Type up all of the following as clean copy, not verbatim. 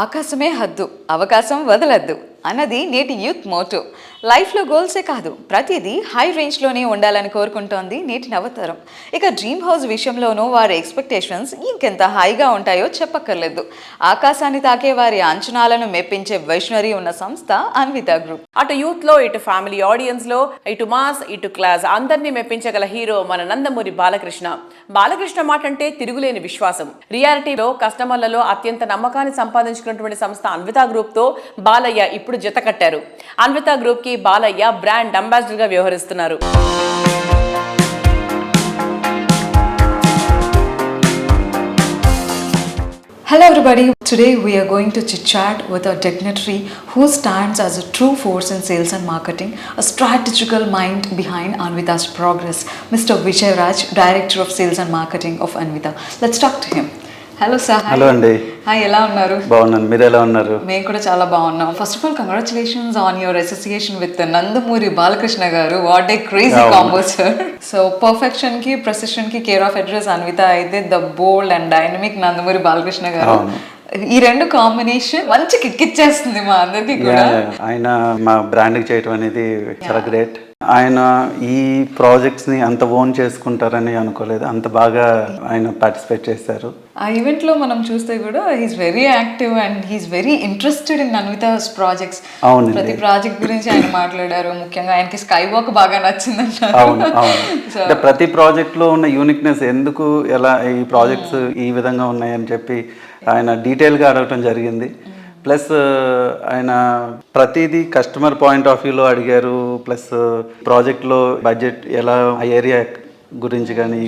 ఆకాశమే హద్దు అవకాశం వదలద్దు అన్నది నేటి యూత్ మోటో. లైఫ్లో గోల్సే కాదు ప్రతిదీ హై రేంజ్లోనే ఉండాలని కోరుకుంటోంది నేటి నవతరం. ఇక డ్రీమ్ హౌస్ విషయంలోనూ వారి ఎక్స్పెక్టేషన్స్ ఇంకెంత హైగా ఉంటాయో చెప్పక్కర్లేదు. ఆకాశాన్ని తాకే వారి అంచనాలను మెప్పించే వైష్ణవి ఉన్న సంస్థ అన్విత గ్రూప్. అటు యూత్లో ఇటు ఫ్యామిలీ ఆడియన్స్లో ఇటు మాస్ ఇటు క్లాస్ అందరినీ మెప్పించగల హీరో మన నందమూరి బాలకృష్ణ. బాలకృష్ణ మాట అంటే తిరుగులేని విశ్వాసం. రియాలిటీలో కస్టమర్లలో అత్యంత నమ్మకాన్ని సంపాదించుకున్నటువంటి సంస్థ అన్విత గ్రూప్తో బాలయ్య ఇప్పుడు జత కట్టారు. అన్విత గ్రూప్ కి బాలయ్య బ్రాండ్ అంబాసిడర్ గా వ్యవహరిస్తున్నారు. Hello everybody, today we are going to chit-chat with a dignitary who stands as a true force in sales and marketing, a strategical mind behind Anvita's progress, Mr. Vijay Raj, Director of Sales and Marketing of Anvita. Let's talk to him. Hello sir. Hello అండి. Hi, ఎలా ఉన్నారు? బాగున్నాను, మీరు ఎలా ఉన్నారు? మేము కూడా చాలా బాగున్నాం. First of all congratulations on your association with Nandamuri Balakrishna గారు. What a crazy combo sir. So perfection కి ప్రెసిషన్ కి కేర్ ఆఫ్ అడ్రస్ అన్విత అయితే the bold and dynamic Nandamuri Balakrishna గారు. ఈ రెండు కాంబినేషన్ మంచి కిక్ ఇచ్చేస్తుంది మా అందరికి కూడా. ఆయన మా బ్రాండ్కి చేయటం అనేది చాలా గ్రేట్. ఆయన ఈ ప్రాజెక్ట్స్ని అంత ఓన్ చేసుకుంటారని అనుకోలేదు, అంత బాగా ఆయన పార్టిసిపేట్ చేశారు. ఆ ఈవెంట్లో మనం చూస్తే కూడా he's very active and he's very interested in Anvita's projects. అవును, ప్రతి ప్రాజెక్ట్ గురించి ఆయన మాట్లాడారు. ముఖ్యంగా ఆయనకి స్కై వాక్ బాగా నచ్చిందంటారు. అవును అవును. అంటే ప్రతి ప్రాజెక్ట్లో ఉన్న యూనిక్నెస్, ఎందుకు ఎలా ఈ ప్రాజెక్ట్స్ ఈ విధంగా ఉన్నాయని చెప్పి ఆయన డీటెయిల్గా అడగటం జరిగింది. ప్లస్ ఆయన ప్రతిదీ కస్టమర్ పాయింట్ ఆఫ్ వ్యూలో అడిగారు. ప్లస్ ప్రాజెక్ట్లో బడ్జెట్ ఎలా, ఆ ఏరియా గురించి కానీ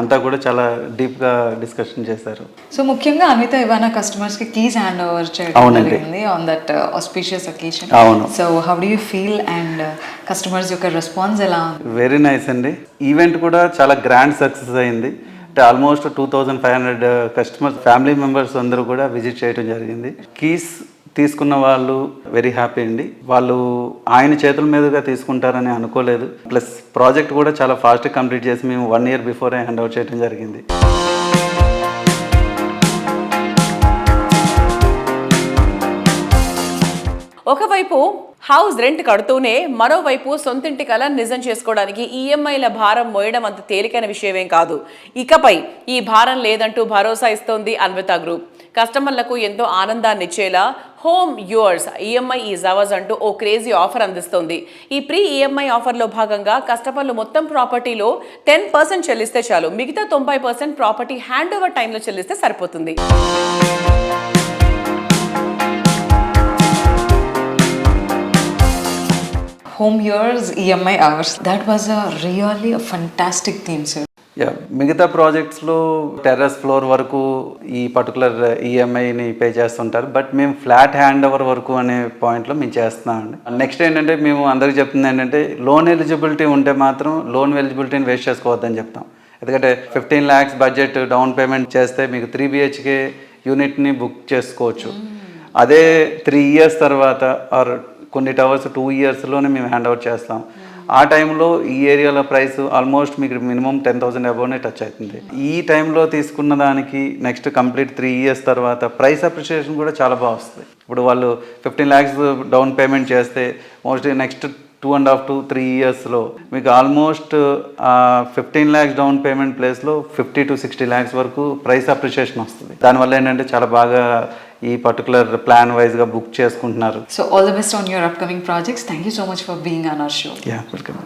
అంతా కూడా చాలా డీప్గా డిస్కషన్ చేశారు. సో ముఖ్యంగా అన్విత ఇవాళ కస్టమర్స్కి కీస్ హ్యాండ్ ఓవర్ చేయడం జరిగింది ఆన్ దట్ ఆస్పీషియస్ అకేషన్. అవును. So how do you feel and customers యొక్క రెస్పాన్స్ ఎలా? వెరీ నైస్ అండి. ఈవెంట్ కూడా చాలా గ్రాండ్ సక్సెస్ అయింది. అంటే ఆల్మోస్ట్ 2500 కస్టమర్స్, ఫ్యామిలీ మెంబర్స్ అందరూ కూడా విజిట్ చేయడం జరిగింది. కీస్ తీసుకున్న వాళ్ళు వెరీ హ్యాపీ అండి. వాళ్ళు ఆయన చేతుల మీదుగా తీసుకుంటారని అనుకోలేదు. ప్లస్ ప్రాజెక్ట్ కూడా చాలా ఫాస్ట్గా కంప్లీట్ చేసి మేము 1 year బిఫోరే హ్యాండ్ అవుట్ చేయడం జరిగింది. ఒకవైపు హౌస్ రెంట్ కడుతూనే మరోవైపు సొంతింటి కల నిజం చేసుకోవడానికి ఈఎంఐల భారం మోయడం అంత తేలికైన విషయమేం కాదు. ఇకపై ఈ భారం లేదంటూ భరోసా ఇస్తోంది అన్విత గ్రూప్. కస్టమర్లకు ఎంతో ఆనందాన్ని ఇచ్చేలా home yours EMI is ours అంటూ ఓ క్రేజీ ఆఫర్ అందిస్తోంది. ఈ ప్రీ ఈఎంఐ ఆఫర్లో భాగంగా కస్టమర్లు మొత్తం ప్రాపర్టీలో 10% చెల్లిస్తే చాలు, మిగతా 90% ప్రాపర్టీ హ్యాండ్ ఓవర్ టైంలో చెల్లిస్తే సరిపోతుంది. Home years, EMI hours. That was really a fantastic theme, sir. మిగతా ప్రాజెక్ట్స్లో టెర్రస్ ఫ్లోర్ వరకు ఈ పర్టికులర్ ఈఎంఐని పే చేస్తుంటారు. బట్ మేము ఫ్లాట్ హ్యాండ్ ఓవర్ వరకు అనే పాయింట్లో మేము చేస్తున్నామండి. నెక్స్ట్ ఏంటంటే మేము అందరికీ చెప్తుంది ఏంటంటే లోన్ ఎలిజిబిలిటీ ఉంటే మాత్రం లోన్ ఎలిజిబిలిటీని వేస్ట్ చేసుకోవద్దని చెప్తాం. ఎందుకంటే 15 lakhs బడ్జెట్ డౌన్ పేమెంట్ చేస్తే మీకు 3 BHK యూనిట్ని బుక్ చేసుకోవచ్చు. అదే 3 years తర్వాత ఆర్ కొన్ని టవర్స్ 2 yearsలోనే మేము హ్యాండ్ అవుట్ చేస్తాం. ఆ టైంలో ఈ ఏరియాలో ప్రైస్ ఆల్మోస్ట్ మీకు మినిమం 10,000 అబోవ్నే టచ్ అవుతుంది. ఈ టైంలో తీసుకున్న దానికి నెక్స్ట్ కంప్లీట్ 3 years తర్వాత ప్రైస్ అప్రిషియేషన్ కూడా చాలా బాగా వస్తుంది. ఇప్పుడు వాళ్ళు 15 lakhs డౌన్ పేమెంట్ చేస్తే మోస్ట్లీ నెక్స్ట్ 2.5 to 3 yearsలో మీకు ఆల్మోస్ట్ 15 lakhs డౌన్ పేమెంట్ ప్లేస్లో 50 to 60 lakhs వరకు ప్రైస్ అప్రిషియేషన్ వస్తుంది. దానివల్ల ఏంటంటే చాలా బాగా ఈ పర్టికులర్ ప్లాన్ వైజ్గా బుక్ చేసుకుంటున్నారు. So all the best on your upcoming projects. Thank you so much for being on our show. Yeah, welcome.